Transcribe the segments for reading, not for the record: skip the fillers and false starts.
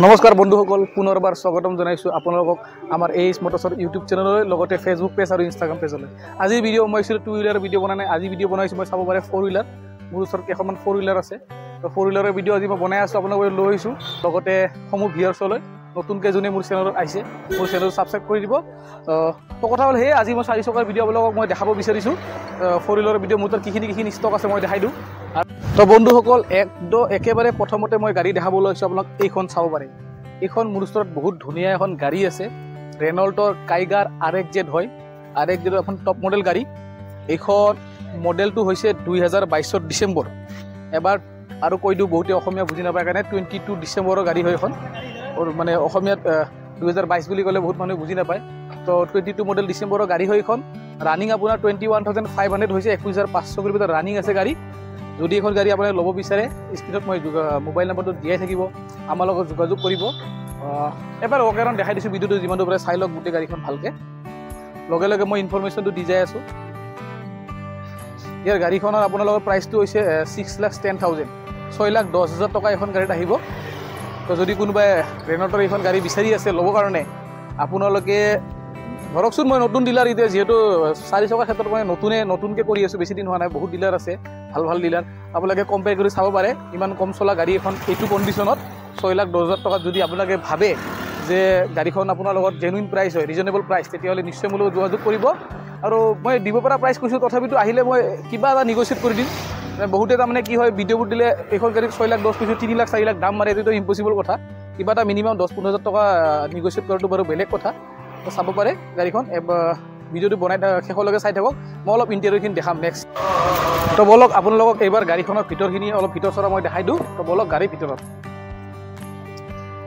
নমস্কাৰ বন্ধুসকল, পুনৰবাৰ স্বাগতম জনাইছোঁ আপোনালোকক আমাৰ এইচ মটৰ্ছৰ ইউটিউব চেনেললৈ, লগতে ফেচবুক পেজ আৰু ইনষ্টাগ্ৰাম পেজলৈ। আজিৰ ভিডিঅ' মই টু হুইলাৰ ভিডিঅ' বনাই নাই, আজি ভিডিঅ' বনাইছোঁ মই চাব পাৰে ফ'ৰ হুইলাৰ। মোৰ ওচৰত কেইখনমান ফ'ৰ হুইলাৰ আছে, তো ফ'ৰ হুইলাৰৰ ভিডিঅ' আজি মই বনাই আছোঁ, আপোনালোকে লৈ আহিছোঁ। লগতে সমূহ ভিউৱাৰ্ছলৈ নতুনকৈ যোনে মোৰ চেনেলত আহিছে, মোৰ চেনেল ছাবস্ক্ৰাইব কৰি দিব। তো কথা হ'ল আজি মই 4 চকাৰ ভিডিঅ' আপোনালোকক মই দেখাব বিচাৰিছোঁ। ফ'ৰ হুইলাৰৰ ভিডিঅ' মোৰ তাত কিখিনি ষ্টক আছে মই দেখাই দিওঁ। তো বন্ধুসকল, একেবাৰে প্ৰথমতে মই গাড়ী দেখাব লৈছোঁ, আপোনালোক এইখন চাব পাৰে। এইখন মোৰ ওচৰত বহুত ধুনীয়া এখন গাড়ী আছে, ৰেনল্টৰ কাইগাৰ RXZ হয়। RXZ এখন টপ মডেল গাড়ী। এইখন মডেলটো হৈছে 2022 ডিচেম্বৰ। এবাৰ আৰু কৈ দিওঁ, বহুতে অসমীয়া বুজি নাপায় কাৰণে 22 ডিচেম্বৰৰ গাড়ী হয় এখন। মানে অসমীয়াত 2022 বুলি ক'লে বহুত মানুহে বুজি নাপায়। তো 22 মডেল ডিচেম্বৰৰ গাড়ী হয় এইখন। ৰানিং আপোনাৰ 21,500 হৈছে, 21,500 কিলোমিটাৰ ৰানিং আছে গাড়ী। যদি এখন গাড়ী আপুনি ল'ব বিচাৰে, স্ক্ৰীণত মই মোবাইল নম্বৰটো দিয়াই থাকিব, আমাৰ লগত যোগাযোগ কৰিব। এবাৰ কাৰণ দেখাই দিছোঁ ভিডিঅ'টো, যিমানটো পাৰে চাই লওক গোটেই গাড়ীখন ভালকৈ। লগে লগে মই ইনফৰমেশ্যনটো দি যাই আছোঁ। ইয়াৰ গাড়ীখনৰ আপোনালোকৰ প্ৰাইচটো হৈছে 6,10,000, 6,10,000 টকা এখন গাড়ীত আহিব। তো যদি কোনোবাই ৰেনল্টৰ এইখন গাড়ী বিচাৰি আছে ল'বৰ কাৰণে, আপোনালোকে ধৰকচোন, মই নতুন ডিলাৰ এতিয়া, যিহেতু 4 চকাৰ ক্ষেত্ৰত মই নতুনকৈ কৰি আছোঁ, বেছি দিন হোৱা নাই, বহুত ডিলাৰ আছে, ভাল ডিলাৰ। আপোনালোকে কম্পেয়াৰ কৰি চাব পাৰে। ইমান কম চলা গাড়ী এখন এইটো কণ্ডিশ্যনত 6,10,000 টকাত যদি আপোনালোকে ভাবে যে গাড়ীখন আপোনাৰ লগত জেনুইন প্ৰাইচ হয়, ৰিজনেবল প্ৰাইচ, তেতিয়াহ'লে নিশ্চয় মোৰ লগত যোগাযোগ কৰিব। আৰু মই দিব পৰা প্ৰাইচ কৈছোঁ, তথাপিতো আহিলে মই কিবা এটা নিগচিয়েট কৰি দিম। বহুতে তাৰমানে কি হয়, ভিডিঅ'বোৰ দিলে এইখন গাড়ীত 6,10,000 কৈছোঁ, 3,00,000 4,00,000 দাম মাৰে, এইটো ইম্পচিবল কথা। কিবা এটা মিনিমাম 10-15,000 টকা নিগচিয়েট কৰাটো বাৰু বেলেগ কথা। তো চাব পাৰে গাড়ীখন। ভিডিঅ'টো বনাই শেষলৈকে চাই থাকক, মই অলপ ইণ্টেৰিয়ৰখিনি দেখাম নেক্সট। তো বলক আপোনালোকক এইবাৰ গাড়ীখনৰ ভিতৰখিনি অলপ ভিতৰ চৰা মই দেখাই দিওঁ। তো বলক গাড়ীৰ ভিতৰত।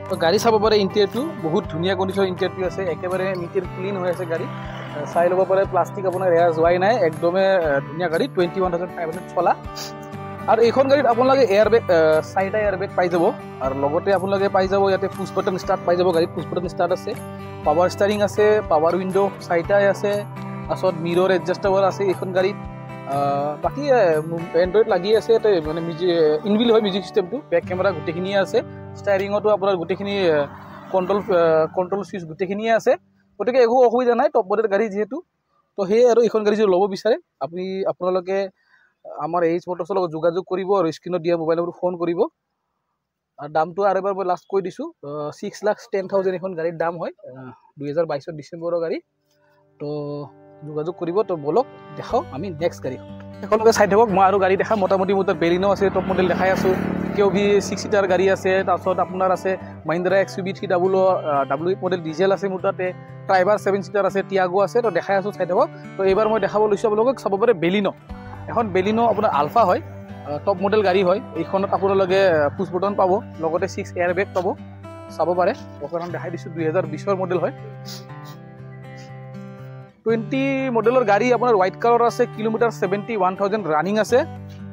তো গাড়ী চাব পাৰে, ইণ্টেৰিয়ৰটো বহুত ধুনীয়া কণ্ডিশ্যন ইণ্টেৰিয়ৰটো আছে, একেবাৰে নিট ক্লিন হৈ আছে গাড়ী। চাই ল'ব পাৰে, প্লাষ্টিক আপোনাৰ এয়া যোৱাই নাই, একদমে ধুনীয়া গাড়ী, 21,500 চলা। আৰু এইখন গাড়ীত আপোনালোকে এয়াৰবেগ 4টা এয়াৰবেগ পাই যাব। আৰু লগতে আপোনালোকে পাই যাব ইয়াতে পুছ বাটন ষ্টাৰ্ট পাই যাব, গাড়ীত পুছ বাটন ষ্টাৰ্ট আছে, পাৱাৰ ষ্টাৰিং আছে, পাৱাৰ উইণ্ডো 4টাই আছে, তাৰপাছত মিৰৰ এডজাষ্টেবল আছে এইখন গাড়ীত। বাকী এণ্ড্ৰইড লাগি আছে ইয়াতে, মানে ইনবিল্ট হয় মিউজিক চিষ্টেমটো, বেক কেমেৰা গোটেইখিনিয়ে আছে, ষ্টাৰিঙতো আপোনাৰ গোটেইখিনি কণ্ট্ৰল চুইচ গোটেইখিনিয়ে আছে। গতিকে একো অসুবিধা নাই, টপ মডেল গাড়ী যিহেতু। তো সেয়ে আৰু এইখন গাড়ী যদি ল'ব বিচাৰে, আপোনালোকে আমাৰ এইচ মটৰ্ছৰ লগত যোগাযোগ কৰিব আৰু স্ক্ৰীণত দিয়া মোবাইল নম্বৰ ফোন কৰিব। আৰু দামটো আৰু এবাৰ মই লাষ্ট কৈ দিছোঁ, 6,10,000 এখন গাড়ীৰ দাম হয়, 2022 ডিচেম্বৰৰ গাড়ী। তো যোগাযোগ কৰিব। তো বলক দেখাওঁ আমি নেক্সট গাড়ীখন। একেলগে চাই থাকক, মই আৰু গাড়ী দেখাম। মোটামুটি মোৰ তাত বেলিনো আছে, টপ মডেল দেখাই আছোঁ, KOV 6 ছিটাৰ গাড়ী আছে, তাৰপিছত আপোনাৰ আছে Mahindra XUV 300 W8 model diesel আছে মোৰ তাতে, ট্ৰাইবাৰ 7 ছিটাৰ আছে, টিয়াগো আছে। তো দেখাই আছোঁ, চাই থাকক। তো এইবাৰ মই দেখাব লৈছোঁ আপোনালোকক, চাব পাৰে বেলিনো। এখন বেলিনো আপোনাৰ আলফা হয়, টপ মডেল গাড়ী হয়। এইখনত আপোনালোকে পুছ বটন পাব, লগতে 6 এয়াৰবেগ পাব, চাব পাৰে। অকণমান দেখাই দিছোঁ, 2020 মডেল হয়, 20 মডেলৰ গাড়ী। আপোনাৰ হোৱাইট কালাৰ আছে, কিলোমিটাৰ 71,000 ৰানিং আছে।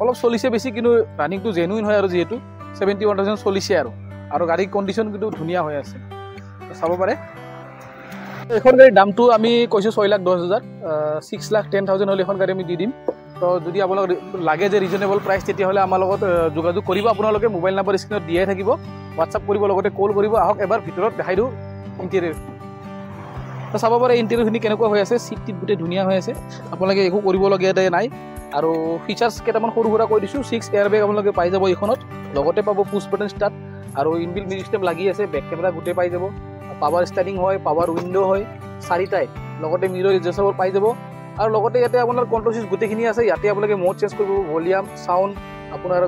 অলপ চলিছে বেছি, কিন্তু ৰানিংটো জেনুইন হয়, আৰু যিহেতু 71,000 চলিছে আৰু গাড়ীৰ কণ্ডিশ্যন কিন্তু ধুনীয়া হৈ আছে, চাব পাৰে। এইখন গাড়ীৰ দামটো আমি কৈছোঁ 6,10,000, 6,10,000 হ'লে এইখন গাড়ী আমি দি দিম। তো যদি আপোনালোক লাগে যে ৰিজনেবল প্ৰাইচ, তেতিয়াহ'লে আমাৰ লগত যোগাযোগ কৰিব। আপোনালোকে মোবাইল নম্বৰ স্ক্ৰীণত দিয়াই থাকিব, হোৱাটছআপ কৰিব, লগতে কল কৰিব। আহক এবাৰ ভিতৰত দেখাই দিওঁ ইণ্টেৰিয়ৰ। তো চাব পাৰে ইণ্টেৰিয়ৰখিনি কেনেকুৱা হৈ আছে, চিট টিট গোটেই ধুনীয়া হৈ আছে, আপোনালোকে একো কৰিবলগীয়া নাই। আৰু ফিচাৰ্ছ কেইটামান সৰু সুৰা কৈ দিছোঁ, 6 এয়াৰবেগ আপোনালোকে পাই যাব এইখনত, লগতে পাব পুছ বাটন ষ্টাৰ্ট, আৰু ইনবিল্ট মিউজিক চিষ্টেম লাগি আছে, বেক কেমেৰা গোটেই পাই যাব, পাৱাৰ ষ্টাৰিং হয়, পাৱাৰ উইণ্ডো হয় 4টাই, লগতে মিৰৰ এডজাষ্টেবল পাই যাব। আৰু লগতে ইয়াতে আপোনাৰ কণ্ট্ৰল চুইচ গোটেইখিনি আছে। ইয়াতে আপোনালোকে মোড চেঞ্জ কৰিব, ভলিউম, চাউণ্ড, আপোনাৰ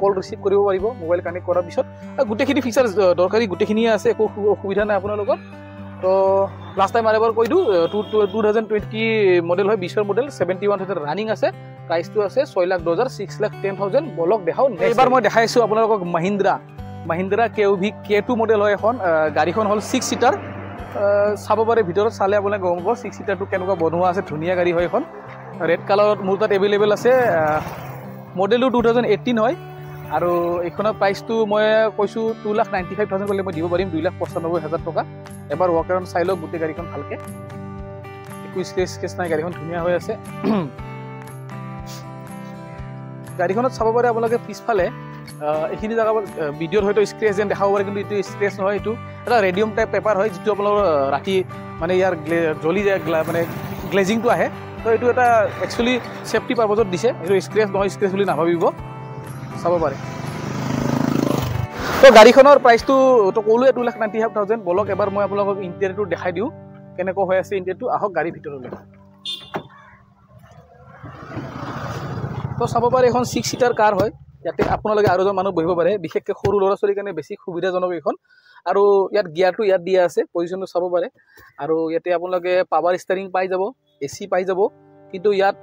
কল ৰিচিভ কৰিব পাৰিব মোবাইল কানেক্ট কৰাৰ পিছত। গোটেইখিনি ফিচাৰ্ছ দৰকাৰী গোটেইখিনিয়ে আছে, একো অসুবিধা নাই আপোনালোকৰ। তো লাষ্ট টাইম আৰু এবাৰ কৈ দিওঁ, 2020 মডেল হয়, 20 মডেল, 71,000 ৰানিং আছে, প্ৰাইচটো আছে 6,10,000, 6,10,000। বলক দেখাওঁ। এইবাৰ মই দেখাইছোঁ আপোনালোকক মহিন্দ্ৰা KOV K2 মডেল হয় এখন। গাড়ীখন হ'ল 6 ছিটাৰ। চাব পাৰে, ভিতৰত চালে আপোনালোকে গম পাব 6 ছিটাৰটো কেনেকুৱা বনোৱা আছে, ধুনীয়া গাড়ী হয় এখন। ৰেড কালাৰত মোৰ তাত এভেইলেবল আছে। মডেলটো 2018 হয়, আৰু এইখনৰ প্ৰাইচটো মই কৈছোঁ 2,95,000 কৰিলে মই দিব পাৰিম, 2,95,000 টকা। এবাৰ ৱাক এৰাউণ্ড চাই লওক গোটেই গাড়ীখন ভালকৈ, একো স্কেচ নাই, গাড়ীখন ধুনীয়া হৈ আছে। গাড়ীখনত চাব পাৰে আপোনালোকে পিছফালে এইখিনি জেগা ভিডিঅ'ত হয়তো স্ক্ৰেচ যেন দেখাব পাৰে, কিন্তু এইটো স্ক্ৰেচ নহয়, এইটো এটা ৰেডিয়াম টাইপ পেপাৰ হয়, যিটো আপোনালোকৰ ৰাতি মানে ইয়াৰ জ্বলি যায়, মানে গ্লেজিংটো আহে। তো এইটো এটা একচুৱেলি ছেফটি পাৰ্পজত দিছে, এইটো স্ক্ৰেচ নহয়, স্ক্ৰেচ বুলি নাভাবিব, চাব পাৰে। তো গাড়ীখনৰ প্ৰাইচটো তো ক'লোৱে 2,95,000। বলক এবাৰ মই আপোনালোকক ইণ্টেৰিয়ৰটো দেখাই দিওঁ কেনেকুৱা হৈ আছে ইণ্টেৰিয়ৰটো। আহক গাড়ীৰ ভিতৰলৈ। তো চাব পাৰে এখন 6 ছিটাৰ কাৰ হয়। ইয়াতে আপোনালোকে আৰু এজন মানুহ বহিব পাৰে, বিশেষকৈ সৰু ল'ৰা ছোৱালীৰ কাৰণে বেছি সুবিধাজনক এইখন। আৰু ইয়াত গিয়াৰটো ইয়াত দিয়া আছে, পজিশ্যনটো চাব পাৰে। আৰু ইয়াতে আপোনালোকে পাৱাৰ ষ্টাৰিং পাই যাব, AC পাই যাব, কিন্তু ইয়াত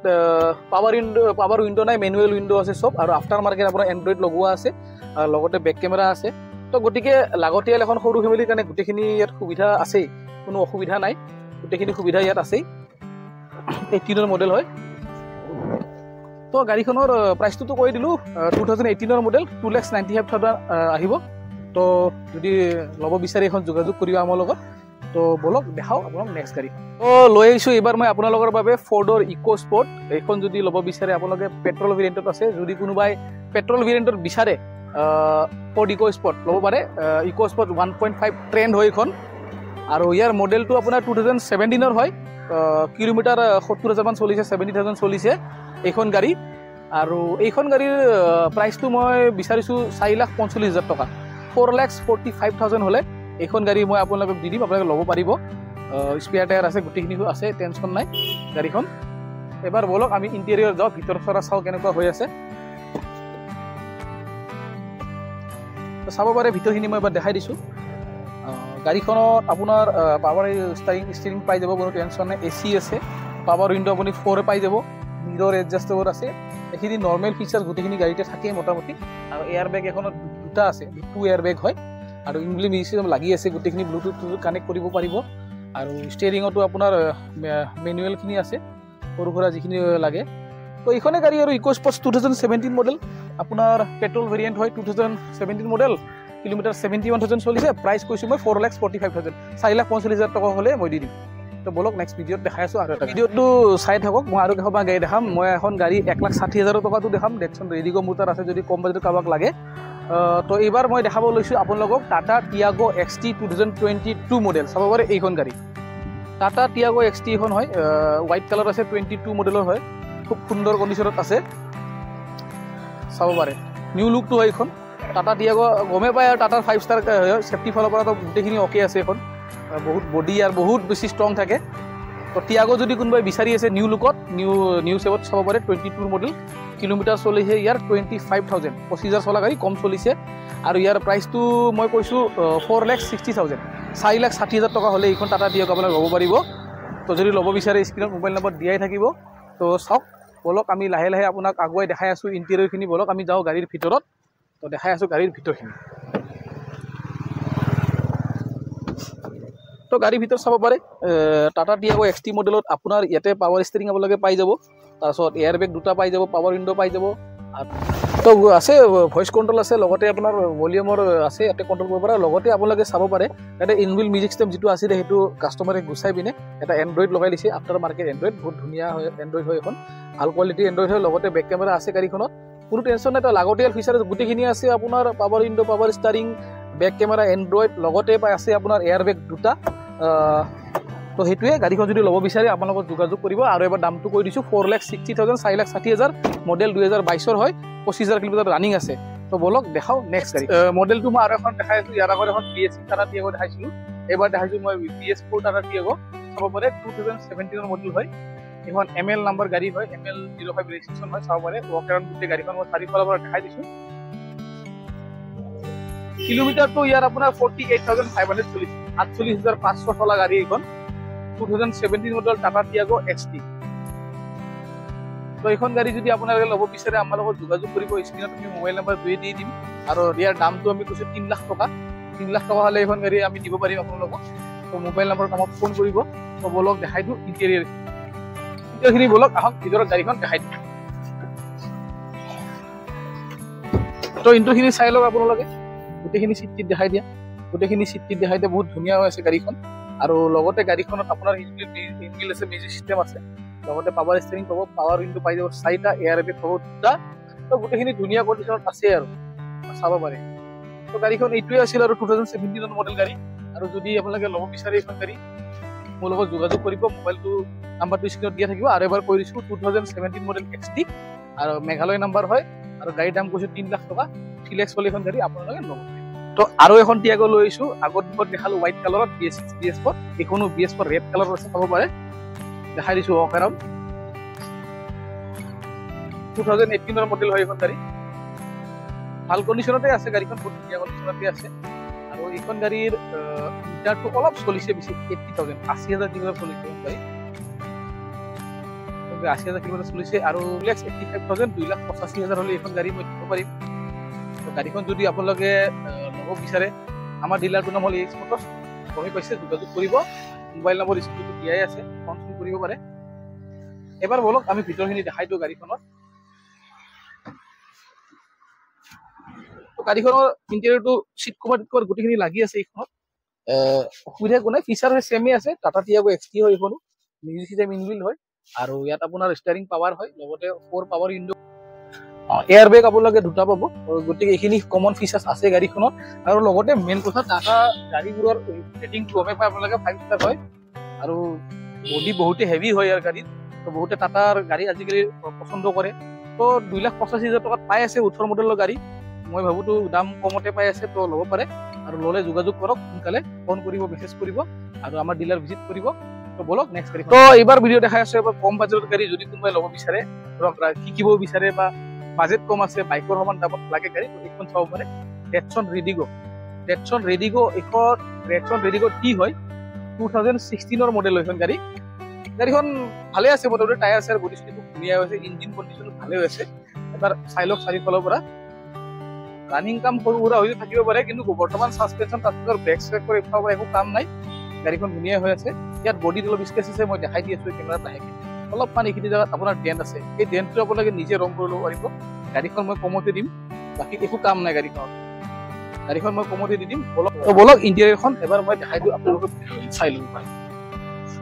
পাৱাৰ উইণ্ডো নাই, মেনুৱেল উইণ্ডো আছে চব। আৰু আফটাৰ মাৰ্কেট আপোনাৰ এণ্ড্ৰইড লগোৱা আছে, লগতে বেক কেমেৰা আছে। তো গতিকে লাগতিয়াল এখন সৰু ফেমিলিৰ কাৰণে গোটেইখিনি ইয়াত সুবিধা আছেই, কোনো অসুবিধা নাই, গোটেইখিনি সুবিধা ইয়াত আছেই। 18ৰ মডেল হয়। তো গাড়ীখনৰ প্ৰাইচটোতো কৈ দিলোঁ, 2018ৰ মডেল, 2,95,000 আহিব। তো যদি ল'ব বিচাৰে এখন যোগাযোগ কৰিব আমাৰ লগত। তো বলক দেখাওঁ আপোনাক নেক্সট গাড়ী। তো লৈ আহিছোঁ এইবাৰ মই আপোনালোকৰ বাবে ফৰ্ডৰ ইক' স্পৰ্ট। এইখন যদি ল'ব বিচাৰে আপোনালোকে পেট্ৰল ভেৰিয়েণ্টত আছে। যদি কোনোবাই পেট্ৰল ভেৰিয়েণ্টত বিচাৰে ফৰ্ড ইক' স্পৰ্ট ল'ব পাৰে। ইক' স্পৰ্ট 1.5 ট্ৰেণ্ড হয় এইখন। আৰু ইয়াৰ মডেলটো আপোনাৰ 2017ৰ হয়। কিলোমিটাৰ 70,000 মান চলিছে, 70,000 চলিছে এইখন গাড়ী। আৰু এইখন গাড়ীৰ প্ৰাইচটো মই বিচাৰিছোঁ 4,45,000 টকা। 4,45,000 হ'লে এইখন গাড়ী মই আপোনালোকক দি দিম, আপোনালোকে ল'ব পাৰিব। স্পেয়াৰ টায়াৰ আছে, গোটেইখিনি আছে, টেনশ্যন নাই গাড়ীখন। এবাৰ বলক আমি ইণ্টেৰিয়ৰ যাওঁ, ভিতৰ চৰা চাওঁ কেনেকুৱা হৈ আছে। চাব পাৰে ভিতৰখিনি মই এবাৰ দেখাই দিছোঁ। গাড়ীখনত আপোনাৰ পাৱাৰ ষ্টিৰিং পাই যাব, কোনো টেনশ্যন নাই। AC আছে, পাৱাৰ উইণ্ডো আপুনি 4 পাই যাব, মিৰৰ এডজাষ্টেবল আছে। এইখিনি নৰ্মেল ফিচাৰ্ছ গোটেইখিনি গাড়ীতে থাকেই মোটামুটি। আৰু এয়াৰ বেগ এখনত 2টা আছে, 2 এয়াৰ বেগ হয়। আৰু ইংলিছ মিউজিয়াম লাগি আছে, গোটেইখিনি ব্লুটুথ কানেক্ট কৰিব পাৰিব। আৰু ষ্টেৰিঙতো আপোনাৰ মেনুৱেলখিনি আছে, সৰু সুৰা যিখিনি লাগে। তো এইখনে গাড়ী আৰু ইক' স্পৰ্টছ 2017 মডেল, আপোনাৰ পেট্ৰল ভেৰিয়েণ্ট হয়, 2017 মডেল, কিলোমিটাৰ 71,000 চলিছে। প্ৰাইচ কৈছোঁ মই 4,45,000, 4,45,000 টকা হ'লে মই দি দিম। তো বলক নেক্সট ভিডিঅ'ত দেখাই আছোঁ। আৰু এটা ভিডিঅ'টো চাই থাকক, মই আৰু কেইখনমান গাড়ী দেখাম। মই এখন গাড়ী 1,60,000 টকাটো দেখাম, ডেটছন ৰেডিগ' মোৰ তাত আছে, যদি কম বাজেটত কাৰোবাক লাগে। তো এইবাৰ মই দেখাব লৈছোঁ আপোনালোকক টাটা টিয়াগো XT 2022 মডেল। চাব পাৰে এইখন গাড়ী টাটা টিয়াগো XT এখন হয়, হোৱাইট কালাৰ আছে, 22 মডেলৰ হয়, খুব সুন্দৰ কণ্ডিশ্যনত আছে। চাব পাৰে নিউ লুকটো হয় এইখন। টাটা টিয়াগো গমে পায় আৰু টাটাৰ 5 ষ্টাৰ ছেফটি ফালৰ পৰা তো গোটেইখিনি অ'কে আছে। এখন বহুত বডি আৰু বহুত বেছি ষ্ট্ৰং থাকে। তো টিয়াগো যদি কোনোবাই বিচাৰি আছে নিউ লুকত, নিউ ছেভত চাব পাৰে, 22 মডেল, কিলোমিটাৰ চলিছে ইয়াৰ 25,000, 25,000 চলা গাড়ী, কম চলিছে। আৰু ইয়াৰ প্ৰাইচটো মই কৈছোঁ 4,60,000, 4,60,000 টকা হ'লে এইখন টাটা টিয়াগো আপোনাক ল'ব পাৰিব। তো যদি ল'ব বিচাৰে স্ক্ৰীণত মোবাইল নম্বৰ দিয়াই থাকিব। তো চাওক, বলক আমি লাহে লাহে আপোনাক আগুৱাই দেখাই আছোঁ ইণ্টেৰিয়ৰখিনি। বলক আমি যাওঁ গাড়ীৰ ভিতৰত, তো দেখাই আছোঁ গাড়ীৰ ভিতৰখিনি। তো গাড়ীৰ ভিতৰত চাব পাৰে টাটা টিয়াগো XT মডেলত আপোনাৰ ইয়াতে পাৱাৰ ষ্টিৰিং আপোনালোকে পাই যাব। তাৰপিছত এয়াৰ বেগ 2টা পাই যাব, পাৱাৰ উইণ্ডো পাই যাব। তো আছে ভইচ কণ্ট্ৰল আছে, লগতে আপোনাৰ ভলিউমৰ আছে, ইয়াতে কণ্ট্ৰল কৰিব পাৰে। লগতে আপোনালোকে চাব পাৰে ইয়াতে ইনবিল্ট মিউজিক চিষ্টেম যিটো আছিলে সেইটো কাষ্টমাৰে গুচাই পিনে এটা এণ্ড্ৰইড লগাই দিছে, আফটাৰ মাৰ্কেট এণ্ড্ৰইড, বহুত ধুনীয়া হয় এণ্ড্ৰইড হয় এখন, ভাল কোৱালিটিৰ এণ্ড্ৰইড হয়। লগতে বেক কেমেৰা আছে গাড়ীখনত, কোনো টেনশ্যন নাই। এটা লাগতিয়াল ফিচাৰ গোটেইখিনি আছে আপোনাৰ, power window, power steering, back camera, android, লগতে আছে আপোনাৰ এয়াৰ বেগ 2টা। তো সেইটোৱে গাড়ীখন যদি ল'ব বিচাৰে আপোনালোকক যোগাযোগ কৰিব। আৰু এবাৰ দামটো কৈ দিছোঁ 4,60,000, 4,60,000 মডেল 2022ৰ হয়, 25,000 কিলোমিটাৰ ৰানিং আছে। তো বলক দেখাওঁ নেক্সট গাড়ী। মডেলটো মই আৰু এখন দেখাই আছোঁ, ইয়াৰ আগত এখন BS6 টাটা টিয়াগো দেখাইছিলোঁ, এইবাৰ দেখাইছোঁ মই BS4 টাটা টিয়াগো। চাব পাৰে 2017ৰ মডেল হয়, এখন ML নাম্বাৰ গাড়ী হয়, ML 05 ৰেজিষ্ট্ৰেশ্যন হয়। চাব পাৰে ৱক এৰাউণ্ড গোটেই গাড়ীখন মই চাৰিওফালৰ পৰা দেখাই দিছোঁ। কিলোমিটাৰটো ইয়াৰ আপোনাৰ 48,500 চলিছে, 48,500 চলা গাড়ী এইখন, 2017 মডেল টাটা টিয়াগো XT। তো এইখন গাড়ী যদি আপোনালোকে ল'ব বিচাৰে আমাৰ লগত যোগাযোগ কৰিব, স্ক্ৰীণত আমি মোবাইল নম্বৰ দি দিম। আৰু ইয়াৰ দামটো আমি কৈছোঁ 3 লাখ টকা। 3 লাখ টকা হ'লে এইখন গাড়ী আমি দিব পাৰিম আপোনালোকক। তো মোবাইল নম্বৰত আমাক ফোন কৰিব। তো বলক দেখাই দিওঁ ইণ্টেৰিয়ৰখিনি। বলক আহক ভিতৰত গাড়ীখন দেখাই দিওঁ। তো ইণ্টেৰিয়ৰখিনি চাই লওক আপোনালোকে, গোটেইখিনি চিট দেখাই দিয়া, বহুত ধুনীয়া হৈ আছে গাড়ীখন। আৰু লগতে গাড়ীখনত আপোনাৰ ইনবিল্ট আছে, মিউজিক চিষ্টেম আছে, লগতে পাৱাৰ ষ্টিৰিং পাব, পাৱাৰ উইণ্ডো পাই যাব, 4টা এয়াৰ বেগ পাব 2টা। তো গোটেইখিনি ধুনীয়া কণ্ডিশ্যনত আছে আৰু চাব পাৰে। তো গাড়ীখন এইটোৱে আছিল আৰু 2017 মডেল গাড়ী। আৰু যদি আপোনালোকে ল'ব বিচাৰে এইখন গাড়ী মোৰ লগত যোগাযোগ কৰিব। মোবাইলটো নাম্বাৰটো স্ক্ৰীণত দিয়া থাকিব। আৰু এবাৰ কৈ দিছোঁ 2017 মডেল XT আৰু মেঘালয় নাম্বাৰ হয়। আৰু গাড়ীৰ দাম কৈছোঁ 3 লাখ টকা। 3 লাখ চলি এখন গাড়ী আপোনালোকে ল'ব পাৰে। তো আৰু এখন টিয়াগো লৈ আহিছোঁ। আগত দুখন দেখালোঁ হোৱাইট কালাৰত BS6 BS4, এইখনো BS4 ৰেড কালাৰত আছে, চাব পাৰে। দেখাই দিছোঁ অফ এৰাউণ্ড 2018 মডেল হয় এইখন গাড়ী। ভাল কণ্ডিশ্যনতে আছে গাড়ীখন, বহুত ধুনীয়া কণ্ডিশ্যনতে আছে। আৰু এইখন গাড়ীৰ মিটাৰটো অলপ চলিছে বেছি, 80,000 80,000 কিলোমিটাৰ চলিছে এইখন গাড়ী। 80,000 কিলোমিটাৰ চলিছে। আৰু 2,85,000 2,85,000 হ'লে এইখন গাড়ী মই দিব পাৰিম। তো গাড়ীখন যদি আপোনালোকে ল'ব বিচাৰে আমাৰ ডিলাৰটোৰ নাম হ'ল AX Motors। গমেই পাইছে, যোগাযোগ কৰিব। মোবাইল নম্বৰ স্ক্ৰীণটো দিয়াই আছে, ফোন কৰিব পাৰে। এবাৰ বলক আমি ভিতৰখিনি দেখাই দিওঁ গাড়ীখনৰ। গাড়ীখনৰ ইণ্টেৰিয়ৰটো চিট কভাৰ গোটেইখিনি লাগি আছে এইখনত। অসুবিধা একো নাই, ফিচাৰ ছেমে আছে। টাটা টিয়াগো XT হয় এইখনো, মিউজিক চিষ্টেম ইনবিল্ট হয়। আৰু ইয়াত আপোনাৰ ষ্টাৰিং পাৱাৰ হয়, লগতে 4 পাৱাৰ উইণ্ডো, এয়াৰ বেগ আপোনালোকে দুটা পাব। গতিকে এইখিনি কমন ফিচাৰ্ছ আছে গাড়ীখনত। আৰু লগতে মেইন কথা টাটা গাড়ীবোৰৰ ৰেটিংটো গমেই পায় আপোনালোকে 5 ষ্টাৰ হয়। আৰু বডি বহুতে হেভি হয় ইয়াৰ গাড়ীত। তো বহুতে টাটাৰ গাড়ী আজিকালি পচন্দ কৰে। তো 2,85,000 টকাত পাই আছে 18 মডেলৰ গাড়ী। মই ভাবোতো দাম কমতে পাই আছে, তো ল'ব পাৰে। আৰু ল'লে যোগাযোগ কৰক, সোনকালে ফোন কৰিব, মেছেজ কৰিব, আৰু আমাৰ ডিলাৰ ভিজিট কৰিব। তো বলক নেক্সট গাড়ী। তো এইবাৰ ভিডিঅ' দেখাই আছোঁ এবাৰ কম বাজেটৰ গাড়ী। যদি কোনোবাই ল'ব বিচাৰে, ধৰক শিকিব বিচাৰে বা বাজেট কম আছে, বাইকৰ সমান দামত লাগে গাড়ী, এইখন চাব পাৰে। ডেটছন ৰেডিগো। ডেটছন ৰেডিগো T হয়, 2016 মডেল এইখন গাড়ী। গাড়ীখন ভালে আছে, মোটামুটি টায়াৰ চায়াৰ বডি চডি খুব ধুনীয়া হৈছে, ইঞ্জিন কণ্ডিশ্যন ভালে হৈছে। এবাৰ চাই লওক চাৰিওফালৰ পৰা। ৰানিং কাম সৰু সুৰা হৈ থাকিব পাৰে, কিন্তু বৰ্তমান ছাছপেনশ্যন তাৰপিছত ব্ৰেক চেকৰ এইফালৰ একো কাম নাই। গাড়ীখন ধুনীয়া হৈ আছে। ইয়াত বডিত অলপ স্কেচ আছে, মই দেখাই দি আছোঁ কেমেৰাত লাহেকৈ। অলপমান এইখিনি জেগাত আপোনাৰ ডেণ্ট আছে, এই ডেণ্টটো আপোনালোকে নিজে ৰং কৰি ল'ব পাৰিব। গাড়ীখন মই কমতে দিম, বাকী একো কাম নাই গাড়ীখনত। গাড়ীখন মই কমতে দি দিম। বলক ইণ্টেৰিয়ৰখন এবাৰ মই দেখাই দিওঁ, আপোনালোকে চাই ল'ব পাৰে।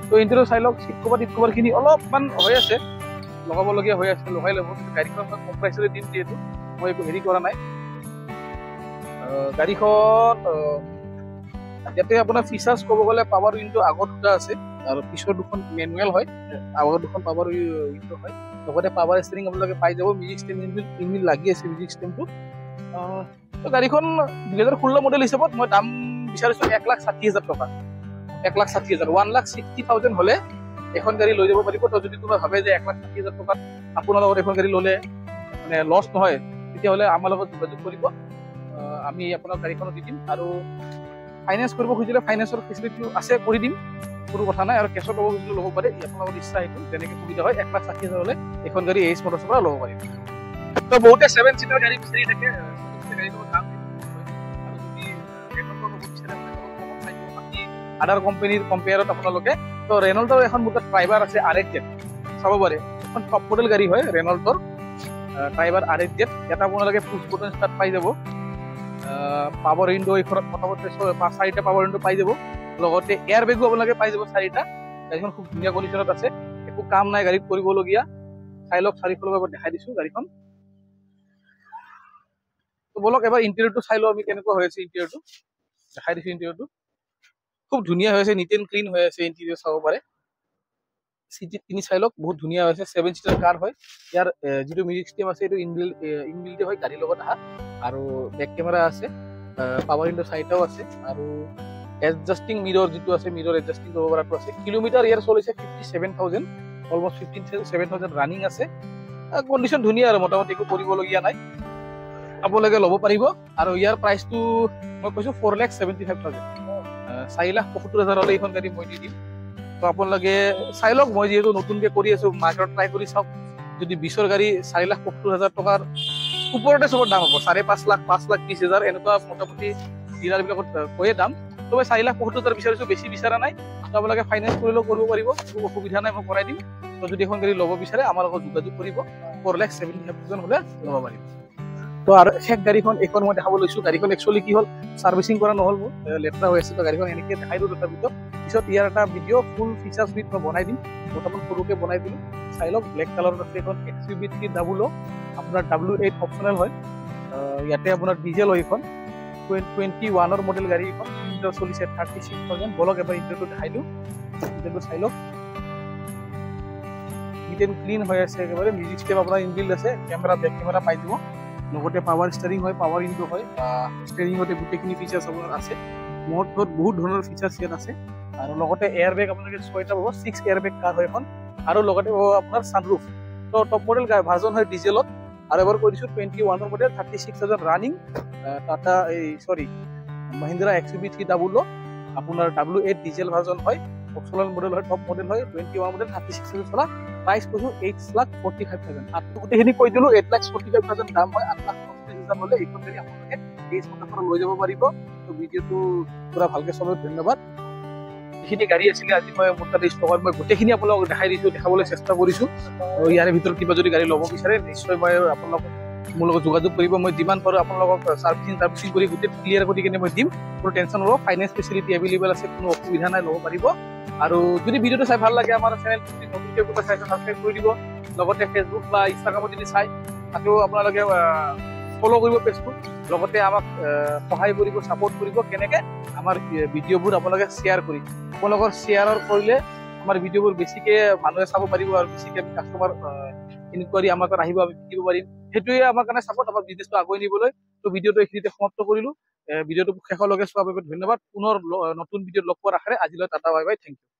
তো ইণ্টেৰিয়ৰ চাই লওক। চিট কভাৰখিনি অলপমান হৈ আছে, লগাবলগীয়া হৈ আছে, লগাই ল'ব। গাড়ীখন মই কম প্ৰাইচতে দিম, যিহেতু মই একো হেৰি কৰা নাই। গাড়ীখন ইয়াতে আপোনাৰ ফিচাৰ্ছ ক'ব গ'লে পাৱাৰ উইণ্ডো আগত দুটা আছে, আৰু পিছৰ দুখন মেনুৱেল হয়। আগত দুখন পাৱাৰ উইণ্ডো হয়, লগতে পাৱাৰ ষ্টেৰিং আপোনালোকে পাই যাব। মিউজিক চিষ্টেম ইনবিল্ট লাগি আছে মিউজিক চিষ্টেমটো। তো গাড়ীখন 2016 মডেল হিচাপত মই দাম বিচাৰিছোঁ 1,60,000 টকা। 1,60,000 1,60,000 হ'লে এখন গাড়ী লৈ যাব পাৰিব। তো যদি কোনোবা ভাবে যে 1,60,000 টকাত আপোনাৰ লগত এখন গাড়ী ল'লে মানে লছ নহয়, তেতিয়াহ'লে আমাৰ লগত যোগাযোগ কৰিব। আমি আপোনাক গাড়ীখনো দি দিম। আৰু ফাইনেন্স কৰিব খুজিলে ফাইনেন্সৰ ফেচিলিটিও আছে, কৰি দিম, কোনো কথা নাই। আৰু কেছত ল'ব খুজিলে ল'ব পাৰে, আপোনালোকৰ ইচ্ছা সেইটো যেনেকৈ সুবিধা হয়। 1,60,000 হ'লে এখন গাড়ী AX Motors পৰা ল'ব পাৰিব। তো বহুতে 7 চিটাৰ গাড়ী বিচাৰি থাকে, আদাৰ কোম্পানীৰ কম্পেয়াৰত আপোনালোকে। তো ৰেনল্টৰ এখন মোৰ তাত ট্ৰাইবাৰ আছে, RXZ, চাব পাৰে। এখন টপ মডেল গাড়ী হয় ৰেনল্টৰ ট্ৰাইবাৰ RXZ। ইয়াত আপোনালোকে পুছ বটন ষ্টাৰ্ট পাই যাব। পাৱাৰ উইণ্ডো এইখনত মোটামুটি 4টা পাৱাৰ উইণ্ডো পাই যাব। লগতে এয়াৰ বেগো আপোনালোকে পাই যাব 4টা। গাড়ীখন খুব ধুনীয়া কণ্ডিশ্যনত আছে, একো কাম নাই গাড়ীত কৰিবলগীয়া। চাই লওক, চাৰিওফালৰ পৰা দেখাই দিছোঁ গাড়ীখন। তো বলক এবাৰ ইণ্টেৰিয়ৰটো চাই লওঁ আমি কেনেকুৱা হৈ আছে। ইণ্টেৰিয়ৰটো দেখাই দিছোঁ। ইণ্টেৰিয়ৰটো খুব ধুনীয়া হৈ আছে, নিট এণ্ড ক্লিন হৈ আছে। ইণ্টেৰিয়ৰ চাব পাৰে। চিটিত কিনি চাই লওক, বহুত ধুনীয়া হৈছে। 7 চিটাৰ কাৰ হয়। ইয়াৰ যিটো মিউজিক চিষ্টেম আছে এইটো ইনবিল্টে হয় গাড়ীৰ লগত অহা। আৰু বেক কেমেৰা আছে, পাৱাৰ উইণ্ডো 4টাও আছে, আৰু এডজাষ্টিং মিৰৰ যিটো আছে, মিৰৰ এডজাষ্টিং কৰিব পৰাটো আছে। কিলোমিটাৰ ইয়াৰ চলিছে 57,000, অলমষ্ট 57,000 ৰানিং আছে। কণ্ডিশ্যন ধুনীয়া, আৰু মোটামুটি একো কৰিবলগীয়া নাই, আপোনালোকে ল'ব পাৰিব। আৰু ইয়াৰ প্ৰাইচটো মই কৈছোঁ 4,75,000, 4,75,000 হ'লে এইখন গাড়ী মই দি দিম। তো আপোনালোকে চাই লওক, মই যিহেতু নতুনকৈ কৰি আছোঁ, মাৰ্কেটত ট্ৰাই কৰি চাওক। যদি 20ৰ গাড়ী 4,75,000 টকাৰ ওপৰতে চবৰ দাম হ'ব, 5.5 লাখ, 5,30,000 এনেকুৱা মোটামুটি ডিলাৰবিলাকত কৈয়ে দাম। তো মই 4,75,000 বিচাৰিছোঁ, বেছি বিচৰা নাই। তো আপোনালোকে ফাইনেন্স কৰিলেও কৰিব পাৰিব, কোনো অসুবিধা নাই, মই কৰাই দিম। তো যদি এখন গাড়ী ল'ব বিচাৰে আমাৰ লগত যোগাযোগ কৰিব। 4,75,000 হ'লে ল'ব পাৰিব। তো আৰু শেষ গাড়ীখন এইখন মই দেখাব লৈছোঁ। গাড়ীখন একচুৱেলি কি হ'ল, ছাৰ্ভিচিং কৰা নহ'ল, মোৰ লেতেৰা হৈ আছে। তো গাড়ীখন এনেকৈ দেখাই দিওঁ তথাপিতো। পিছত ইয়াৰ এটা ভিডিঅ' ফুল ফিচাৰ্ছ উইথ মই বনাই দিম, বৰ্তমান সৰুকৈ বনাই দিলোঁ। চাই লওক, ব্লেক কালাৰত আছে। এখন XUV300, আপোনাৰ W8 অপচনেল হয়। ইয়াতে আপোনাৰ ডিজেল হয় এইখন 21ৰ মডেল গাড়ী এইখন ইঞ্জিন চলিছে 36,000 বলক এবাৰ ইঞ্জিনটো দেখাই দিওঁ ইঞ্জিনটো চাই লওক নিট এণ্ড ক্লিন হৈ আছে একেবাৰে মিউজিক ষ্টেপ আপোনাৰ ইনবিল্ড আছে কেমেৰা বেক কেমেৰা পাই দিব লগতে পাৱাৰ ষ্টাৰিং হয় পাৱাৰ ইনটো হয় ষ্টাৰিঙতে গোটেইখিনি ফিচাৰ্ছ আপোনাৰ আছে বহুত ধৰণৰ ফিচাৰ্ছ ইয়াত আছে আৰু লগতে এয়াৰ বেগ আপোনালোকে 6টা পাব 6 এয়াৰ বেগ কাৰ হয় এখন আৰু লগতে আপোনাৰ ছানৰুফ তো টপ মডেল ভাৰ্জন হয় ডিজেলত আৰু এবাৰ কৈ দিছোঁ 21ৰ model 36,000 running Tata Mahindra XUV 300 আপোনাৰ W8 ডিজেল ভাৰ্জন হয় অপচনেল মডেল হয় টপ মডেল হয় 21 মডেল 36,000 চলা প্ৰাইচ কৈছোঁ 8,45,000 আৰু গোটেইখিনি কৈ দিলোঁ 8,45,000 দাম হয় 8,45,000 হ'লে এইখন গাড়ী আপোনালোকে এই চকাখন লৈ যাব পাৰিব তো ভিডিঅ'টো পুৰা ভালকৈ চাবলৈ ধন্যবাদ যিখিনি গাড়ী আছিলে আজি মই মোৰ তাতে ষ্টকত মই গোটেইখিনি আপোনালোকক দেখাই দিছোঁ দেখাবলৈ চেষ্টা কৰিছোঁ আৰু ইয়াৰে ভিতৰত কিবা যদি গাড়ী ল'ব বিচাৰে নিশ্চয় মই আপোনালোকক মোৰ লগত যোগাযোগ কৰিব মই যিমান পাৰোঁ আপোনালোকক চাৰ্ভিচিং কৰি গোটেই ক্লিয়াৰ কৰি কিনে মই দিম কোনো টেনশ্যন নল'ব ফাইনেন্স ফেচিলিটি এভেইলেবল আছে কোনো অসুবিধা নাই ল'ব পাৰিব আৰু যদি ভিডিঅ'টো চাই ভাল লাগে আমাৰ চেনেলটো যদি নতুনকৈ কোনোবা চাইছে ছাবস্ক্ৰাইব কৰি দিব লগতে ফেচবুক বা ইনষ্টাগ্ৰামত যদি চাই তাতেও আপোনালোকে ফ'ল' কৰিব পেজটো লগতে আমাক সহায় কৰিব ছাপৰ্ট কৰিব কেনেকৈ আমাৰ ভিডিঅ'বোৰ আপোনালোকে শ্বেয়াৰ কৰি আপোনালোকৰ শ্বেয়াৰৰ কৰিলে আমাৰ ভিডিঅ'বোৰ বেছিকৈ মানুহে চাব পাৰিব আৰু বেছিকৈ কাষ্টমাৰ ইনকুৱাৰী আমাৰ তাত আহিব আমি শিকিব পাৰিম সেইটোৱে আমাৰ কাৰণে ছাপৰ্ট আমাৰ বিজনেছটো আগুৱাই নিবলৈ তো ভিডিঅ'টো এইখিনিতে সমাপ্ত কৰিলোঁ ভিডিঅ'টো শেষলৈকে চোৱাৰ বাবে ধন্যবাদ পুনৰ নতুন ভিডিঅ'ত লগ পোৱাৰ আশাৰে আজিলৈ tata bye bye thank U